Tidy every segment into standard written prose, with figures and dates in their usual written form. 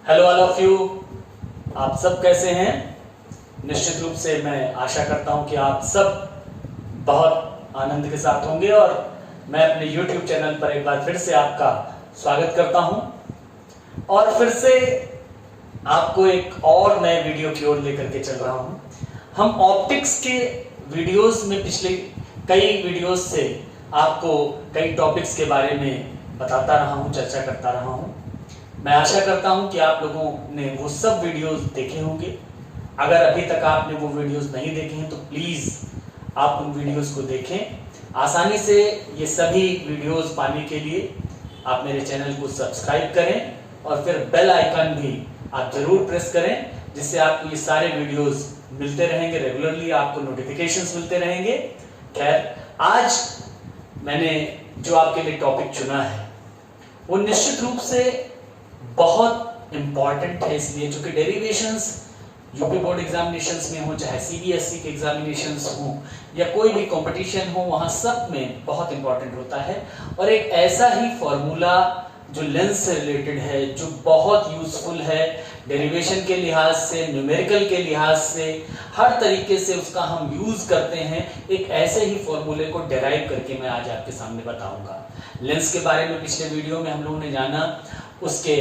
Hello all of you, आप सब कैसे हैं। निश्चित रूप से मैं आशा करता हूं कि आप सब बहुत आनंद के साथ होंगे और मैं अपने YouTube चैनल पर एक बार फिर से आपका स्वागत करता हूं और फिर से आपको एक और नए वीडियो की ओर लेकर के चल रहा हूं। हम ऑप्टिक्स के वीडियोस में पिछले कई वीडियोस से आपको कई टॉपिक्स के बारे में बताता रहा हूं, चर्चा करता रहा हूं। मैं आशा करता हूं कि आप लोगों ने वो सब वीडियोस देखे होंगे। अगर अभी तक आपने वो वीडियोस नहीं देखे हैं तो प्लीज आप उन वीडियोस को देखें। आसानी से ये सभी वीडियोस पाने के लिए आप मेरे चैनल को सब्सक्राइब करें और फिर बेल आइकन भी आप जरूर प्रेस करें, जिससे आपको ये सारे वीडियोस मिलते रहेंगे, रेगुलरली आपको नोटिफिकेशंस मिलते रहेंगे। खैर, आज मैंने जो आपके लिए टॉपिक चुना है वो निश्चित रूप से बहुत इंपॉर्टेंट है, इसलिए चूंकि डेरिवेशंस यूपी बोर्ड एग्जामिनेशंस में हो, चाहे सीबीएसई के एग्जामिनेशंस हो या कोई भी कंपटीशन हो, वहां सब में बहुत इंपॉर्टेंट होता है। और एक ऐसा ही फॉर्मूला जो लेंस से रिलेटेड है, जो बहुत यूजफुल है डेरिवेशन के लिहाज से, न्यूमेरिकल के लिहाज से, हर तरीके से उसका हम यूज करते हैं। एक ऐसे ही फॉर्मूले को डेराइव करके मैं आज आपके सामने बताऊंगा। लेंस के बारे में पिछले वीडियो में हम लोगों ने जाना, उसके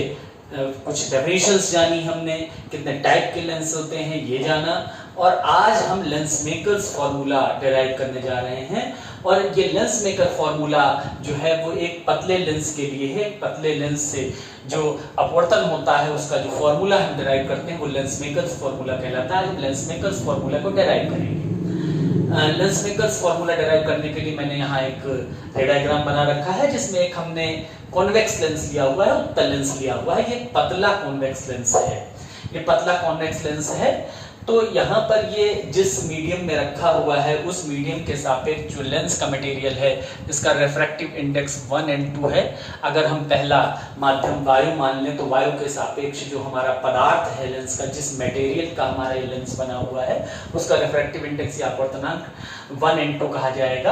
कुछ डेफिनेशंस जानी, हमने कितने टाइप के लेंस होते हैं ये जाना, और आज हम लेंस मेकर्स फॉर्मूला डेराइव करने जा रहे हैं। और ये लेंस मेकर फॉर्मूला जो है वो एक पतले लेंस के लिए है। पतले लेंस से जो अपवर्तन होता है उसका जो फॉर्मूला हम डेराइव करते हैं वो लेंस मेकर्स फॉर्मूला कहलाता है। हम लेंस मेकर्स फॉर्मूला को डेराइव करेंगे। लेंस मेकर्स फॉर्मूला डेराइव करने के लिए मैंने यहाँ एक डायग्राम बना रखा है, जिसमें एक हमने कॉन्वेक्स लेंस लिया हुआ है, उत्तल लेंस लिया हुआ है। ये पतला कॉन्वेक्स लेंस है, ये पतला कॉन्वेक्स लेंस है। तो यहाँ पर ये जिस मीडियम में रखा हुआ है उस मीडियम के सापेक्ष जो लेंस का मटेरियल है, इसका रिफ्रैक्टिव इंडेक्स 1 और 2 है। अगर हम पहला माध्यम वायु मान लें तो वायु के सापेक्ष जो हमारा पदार्थ है लेंस का, जिस मटेरियल का हमारा ये लेंस बना हुआ है, उसका रिफ्रैक्टिव इंडेक्स या अपवर्तनांक 1 और 2 कहा जाएगा।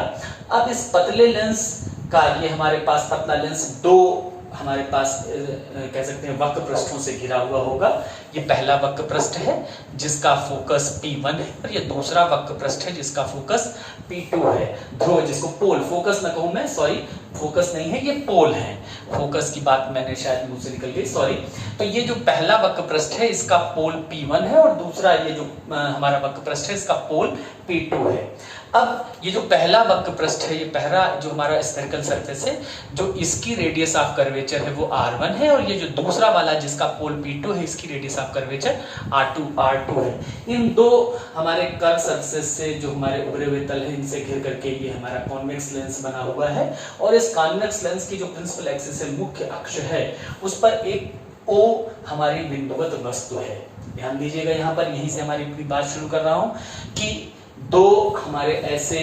अब इस पतले लेंस का, ये हमारे पास पतला लेंस दो हमारे पास कह सकते हैं वक्र पृष्ठों से घिरा हुआ होगा। ये पहला वक्र पृष्ठ है जिसका फोकस P1 है, और ये दूसरा वक्र पृष्ठ है जिसका फोकस P2 है। ध्रुव जिसको पोल, फोकस ना कहूं मैं, सॉरी, फोकस नहीं है, ये पोल है। फोकस की बात मैंने शायद मुंह से निकल गई, सॉरी। तो ये जो पहला वक्र पृष्ठ है इसका पोल P1 है, और दूसरा ये जो हमारा वक्र पृष्ठ है इसका पोल P2 है। अब ये जो पहला वक्र पृष्ठ है, ये पहला जो हमारा स्फेरिकल सरफेस है, जो इसकी रेडियस ऑफ कर्वेचर है वो R1 है, और ये जो दूसरा वाला जिसका पोल P2 है, इसकी रेडियस ऑफ कर्वेचर R2 है। इन दो हमारे कर्व सरफेस से जो हमारे उभरे हुए तल है, इनसे घिर करके ये हमारा कॉन्वेक्स लेंस बना हुआ है। और इस कॉन्वेक्स लेंस की जो प्रिंसिपल एक्सिस है, मुख्य अक्ष है, उस पर एक O हमारी बिंदुवत वस्तु है। ध्यान दीजिएगा, यहाँ पर यहीं से हमारी पूरी बात शुरू कर रहा हूं कि दो हमारे ऐसे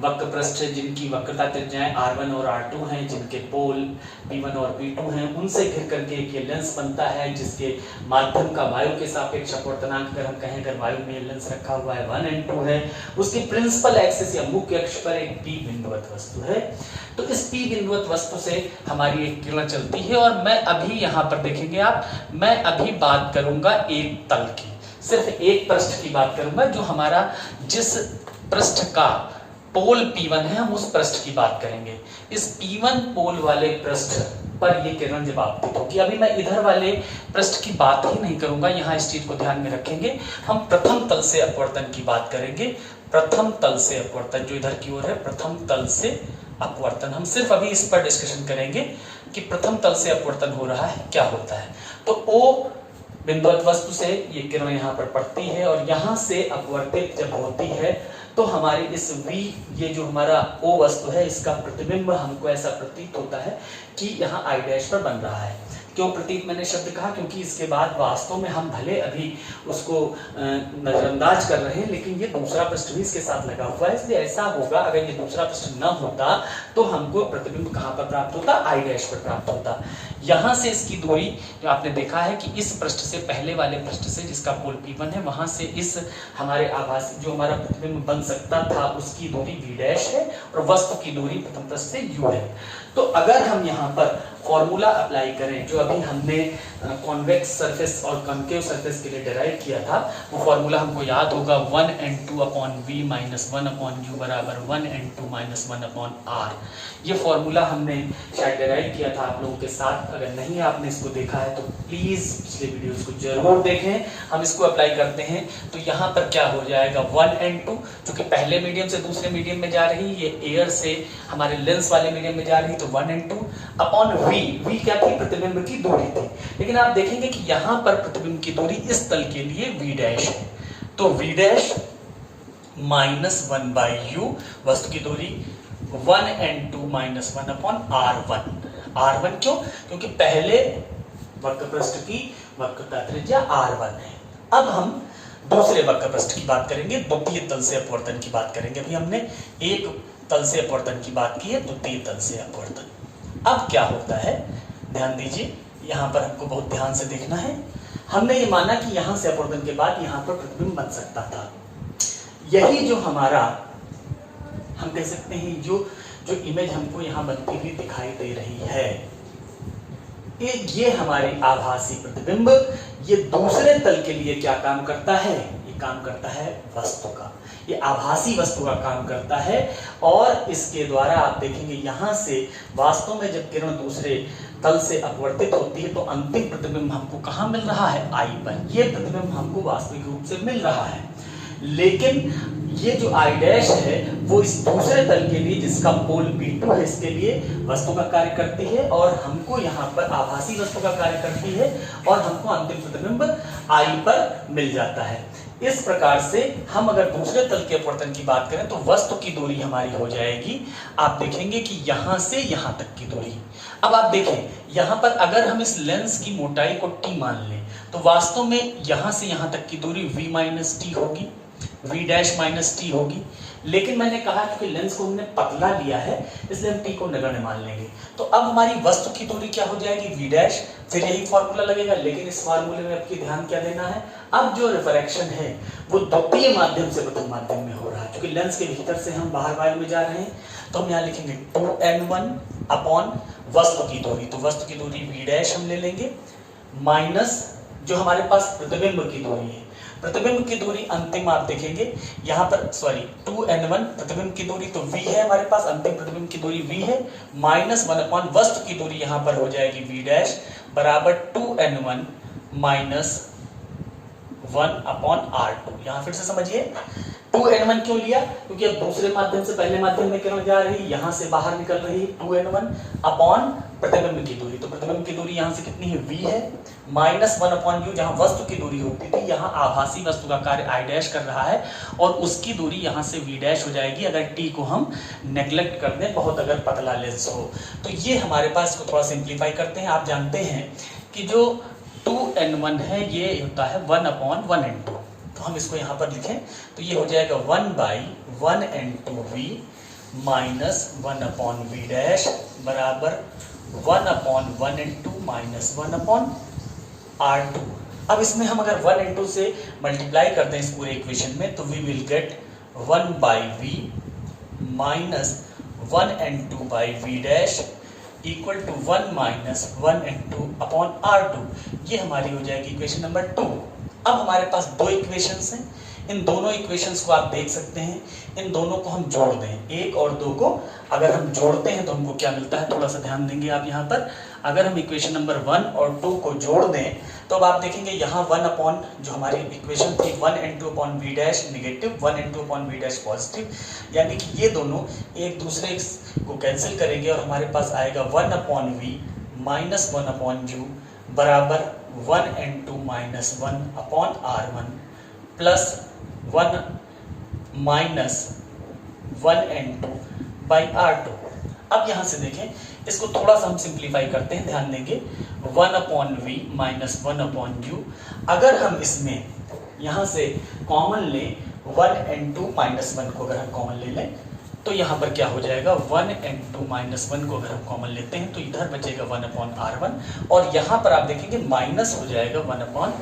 वक्र पृष्ठ जिनकी वक्रता त्रिज्याएं R1 और R2 हैं, जिनके पोल P1 और P2 हैं, उनसे घिर करके एक ये लेंस बनता है, जिसके माध्यम का वायु के सापेक्ष अपवर्तनांक अगर हम कहें, अगर वायु में लेंस रखा हुआ है 1 और 2 है, उसकी प्रिंसिपल एक्सिस या मुख्य अक्ष पर एक P बिंदुवत वस्तु है। तो इस P बिंदुवत वस्तु से हमारी एक किरण चलती है, और मैं अभी यहाँ पर देखेंगे आप, मैं अभी बात करूंगा एक तल की, सिर्फ एक पृष्ठ की बात करूंगा, जो हमारा जिस पृष्ठ का पोल P1 है, हम उस पृष्ठ की बात करेंगे। इस P1 पोल वाले पृष्ठ पर ये किरण जब आपतित होगी, अभी मैं इधर वाले पृष्ठ की बात ही नहीं करूंगा, यहाँ इस चीज को ध्यान में रखेंगे। हम प्रथम तल से अपवर्तन की बात करेंगे। प्रथम तल से अपवर्तन जो इधर की ओर है, प्रथम तल से अपवर्तन, हम सिर्फ अभी इस पर डिस्कशन करेंगे कि प्रथम तल से अपवर्तन हो रहा है, क्या होता है। तो O बिंदुवत वस्तु से ये किरण यहाँ पर पड़ती है, और यहाँ से अपवर्तित जब होती है तो हमारी इस V, ये जो हमारा O वस्तु है, इसका प्रतिबिंब हमको ऐसा प्रतीत होता है कि यहाँ I डैश पर बन रहा है। क्यों प्रतीत मैंने शब्द कहा, क्योंकि इसके बाद वास्तव में हम भले अभी उसको नजरअंदाज कर रहे हैं, लेकिन ये दूसरा पृष्ठ भी इसके साथ लगा हुआ है, इसलिए ऐसा होगा, अगर ये दूसरा पृष्ठ न होता तो हमको प्रतिबिंब कहाँ पर प्राप्त होता, I डैश पर प्राप्त होता। यहाँ से इसकी दूरी जो आपने देखा है कि इस पृष्ठ से, पहले वाले पृष्ठ से जिसका पोल P1 है, वहां से इस हमारे आभासी जो हमारा प्रतिबिंब बन सकता था उसकी दूरी V डैश है, और वस्तु की दूरी प्रथम पृष्ठ से U है। तो अगर हम यहाँ पर फॉर्मूला अप्लाई करें जो अभी हमने कॉन्वेक्स सरफेस और कॉन्केव सरफेस के लिए डिराइव किया था, वो फॉर्मूला हमको याद होगा 1n2 upon v minus 1 upon u बराबर 1n2 माइनस 1 अपॉन r। ये फॉर्मूला हमने शायद डिराइव किया था आप लोगों के साथ। अगर नहीं आपने इसको देखा है तो प्लीज़ पिछले वीडियोस को जरूर देखें। हम इसको अप्लाई करते हैं तो यहाँ पर क्या हो जाएगा 1n2, जो कि पहले मीडियम से दूसरे मीडियम में जा रही, ये एयर से हमारे लेंस वाले मीडियम में जा रही, तो 1n2 अपॉन v क्या थी, प्रतिबिंब की दूरी थी। लेकिन आप देखेंगे कि यहाँ पर प्रतिबिंब की दूरी इस तल के लिए v डैश है, तो v dash minus 1 by u, वस्तु की दूरी 1n2 माइनस 1 अपॉन r1 क्यों, क्योंकि पहले वक्रपृष्ठ की वक्रता त्रिज्या r1 है। अब हम दूसरे वक्रपृष्ठ की बात करेंगे, द्वितीय तल से अपवर्तन की बात करेंगे। अभी हमने एक तल से अपवर्तन की बात की है, द्वितीय तल से अपवर्तन। अब क्या होता है, ध्यान दीजिए, यहाँ पर हमको बहुत ध्यान से देखना है। हमने ये माना कि यहाँ से अपवर्तन के बाद यहाँ पर प्रतिबिंब बन सकता था। यही जो हमारा, हम कह सकते हैं जो इमेज हमको यहाँ बनती हुई दिखाई दे रही है, ये हमारी आभासी प्रतिबिंब, ये दूसरे तल के लिए क्या काम करता है, ये काम करता है वस्तु का, ये आभासी वस्तु का काम करता है। और इसके द्वारा आप देखेंगे यहाँ से वास्तव में जब किरण दूसरे तल से अपवर्तित होती है तो अंतिम प्रतिबिंब हमको कहाँ मिल रहा है, आई पर। ये प्रतिबिंब हमको वास्तविक रूप से मिल रहा है, लेकिन ये जो आई डैश है वो इस दूसरे तल के लिए, जिसका पोल P2 है, इसके लिए वस्तु का कार्य करती है और हमको यहाँ पर आभासी वस्तु का कार्य करती है और हमको अंतिम प्रतिबिंब आई पर मिल जाता है। इस प्रकार से हम अगर दूसरे तल के अपवर्तन की बात करें तो वस्तु की दूरी हमारी हो जाएगी, आप देखेंगे कि यहाँ से यहाँ तक की दूरी। अब आप देखें यहाँ पर अगर हम इस लेंस की मोटाई को t मान लें तो वास्तव में यहाँ से यहाँ तक की दूरी v माइनस टी होगी, v डैश माइनस टी होगी। लेकिन मैंने कहा कि लेंस को हमने पतला लिया है इसलिए हम t को नगण्य मान लेंगे। तो अब हमारी वस्तु की दूरी क्या हो जाएगी, v डैश, फिर यही फॉर्मूला लगेगा। लेकिन इस फॉर्मूले में आपकी ध्यान क्या देना है, अब जो रिफ्रैक्शन है वो द्वितीय माध्यम से प्रथम माध्यम में हो रहा है, क्योंकि लेंस के भीतर से हम बाहर वायु में जा रहे हैं। तो हम यहाँ लिखेंगे 2n1 अपॉन वस्तु की दूरी, तो वस्तु की दूरी v डैश हम ले लेंगे, माइनस जो हमारे पास प्रतिबिंब की दूरी है, प्रतिबिंब की दूरी अंतिम आप देखेंगे यहाँ पर 2n1 प्रतिबिंब की दूरी तो v है हमारे पास, अंतिम प्रतिबिंब की दूरी v है, माइनस 1 अपॉन वस्तु की दूरी यहाँ पर हो जाएगी v डैश बराबर 2n1 माइनस 1 अपॉन r2। यहाँ फिर से समझिए 2n1 क्यों लिया, क्योंकि अब दूसरे माध्यम से पहले माध्यम में किरण जा रही, यहाँ से बाहर निकल रही 2n1 अपॉन प्रतिबिंब की दूरी, तो प्रतिबिंब की दूरी यहाँ से कितनी है, v है, माइनस 1 अपॉन u, जहाँ वस्तु की दूरी होती थी यहाँ आभासी वस्तु का कार्य आई डैश कर रहा है और उसकी दूरी यहाँ से v डैश हो जाएगी अगर t को हम नेग्लेक्ट कर दें, बहुत अगर पतला लेंस हो। तो ये हमारे पास, इसको थोड़ा सिंप्लीफाई करते हैं। आप जानते हैं कि जो 2n1 है ये होता है 1 अपॉन 1n2, तो हम इसको यहाँ पर लिखें तो ये हो जाएगा 1 by 1n2v minus 1 upon v dash बराबर 1 upon 1n2 minus 1 upon r2। अब इसमें हम अगर 1n2 से मल्टीप्लाई करते हैं इस पूरे इक्वेशन में तो we will get 1 by v minus 1n2 by v dash equal to 1 minus 1n2 upon r2। ये हमारी हो जाएगी इक्वेशन नंबर 2। अब हमारे पास दो इक्वेशंस हैं, इन दोनों इक्वेशंस को आप देख सकते हैं, इन दोनों को हम जोड़ दें, एक और दो को अगर हम जोड़ते हैं तो हमको क्या मिलता है, थोड़ा सा ध्यान देंगे आप यहाँ पर। अगर हम इक्वेशन नंबर 1 और 2 को जोड़ दें तो अब आप देखेंगे यहाँ 1 अपॉन जो हमारी इक्वेशन थी 1n2 upon v dash negative, 1n2 upon v dash positive, यानी कि ये दोनों एक दूसरे को कैंसिल करेंगे और हमारे पास आएगा 1 upon v minus 1 upon u बराबर 1n2 minus 1 upon r1 plus 1 minus 1n2 by r2। अब यहाँ से देखें, इसको थोड़ा सा हम सिंप्लीफाई करते हैं, ध्यान देंगे 1 upon v minus 1 upon u। अगर हम इसमें यहाँ से कॉमन लें 1n2 माइनस 1 को अगर हम कॉमन ले लें तो यहाँ पर क्या हो जाएगा 1n2 माइनस 1 को अगर हम कॉमन लेते हैं तो इधर बचेगा 1 अपॉन r1 और यहाँ पर आप देखेंगे माइनस हो जाएगा 1 अपॉन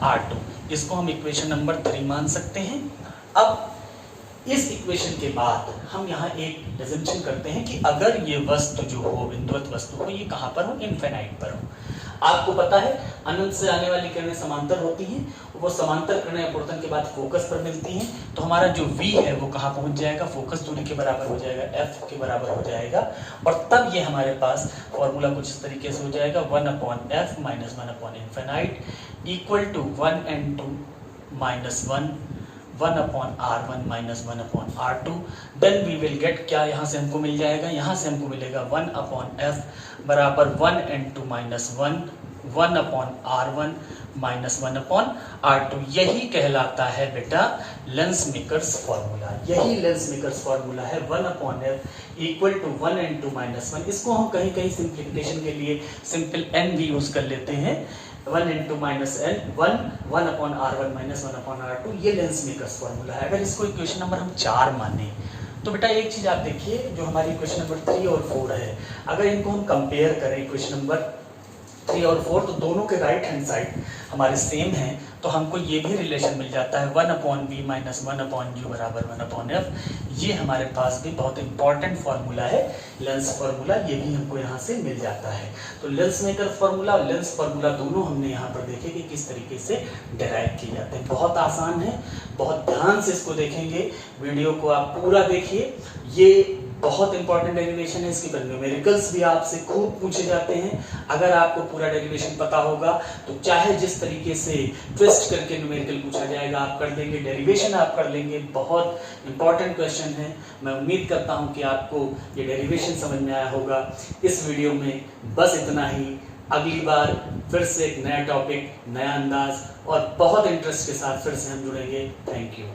r2। इसको हम इक्वेशन नंबर 3 मान सकते हैं। अब इस इक्वेशन के बाद हम यहाँ एक अजम्पशन करते हैं कि अगर ये वस्तु जो हो, बिंदुवत वस्तु हो, ये कहाँ पर हो, इनफिनाइट पर हो। आपको पता है अनंत से आने वाली किरणें समांतर होती हैं, वो समांतर किरणें अपवर्तन के बाद फोकस पर मिलती हैं, तो हमारा जो v है वो कहाँ पहुंच जाएगा, फोकस दूरी के बराबर हो जाएगा, f के बराबर हो जाएगा, और तब ये हमारे पास फॉर्मूला कुछ इस तरीके से हो जाएगा 1/f माइनस 1/इनफिनाइट equal to 1n2 minus 1/r1 minus 1/r2। Then we will get, क्या यहाँ से हमको मिल जाएगा, यहाँ से हमको मिलेगा 1/f बराबर 1n2 minus 1/r1 minus 1/r2। यही कहलाता है बेटा लेंस मेकर्स फॉर्मूला। यही लेंस मेकर्स फॉर्मूला है 1/f equal to 1n2 minus 1। इसको हम कहीं कहीं सिंप्लीफिकेशन के लिए सिंपल n भी यूज कर लेते हैं, 1n2 minus n 1/r1 minus 1/r2। ये लेंस मेकर्स फॉर्मूला है। अगर इसको इक्वेशन नंबर हम 4 माने तो बेटा एक चीज आप देखिए, जो हमारी इक्वेशन नंबर 3 और 4 है, अगर इनको हम कंपेयर करें इक्वेशन नंबर 3 और 4, तो दोनों के राइट हैंड साइड हमारे सेम हैं, तो हमको ये भी रिलेशन मिल जाता है 1/v माइनस 1/u बराबर 1/f। ये हमारे पास भी बहुत इंपॉर्टेंट फॉर्मूला है, लेंस फार्मूला, ये भी हमको यहाँ से मिल जाता है। तो लेंस मेकर फार्मूला और लेंस फार्मूला दोनों हमने यहाँ पर देखे कि किस तरीके से डिराइव किए जाते हैं। बहुत आसान है, बहुत ध्यान से इसको देखेंगे, वीडियो को आप पूरा देखिए। ये बहुत इंपॉर्टेंट डेरिवेशन है, इसकी न्यूमेरिकल्स भी आपसे खूब पूछे जाते हैं। अगर आपको पूरा डेरिवेशन पता होगा तो चाहे जिस तरीके से ट्विस्ट करके न्यूमेरिकल पूछा जाएगा आप कर देंगे, डेरिवेशन आप कर लेंगे। बहुत इंपॉर्टेंट क्वेश्चन है। मैं उम्मीद करता हूं कि आपको ये डेरिवेशन समझ में आया होगा। इस वीडियो में बस इतना ही। अगली बार फिर से एक नया टॉपिक, नया अंदाज और बहुत इंटरेस्ट के साथ फिर से हम जुड़ेंगे। Thank you.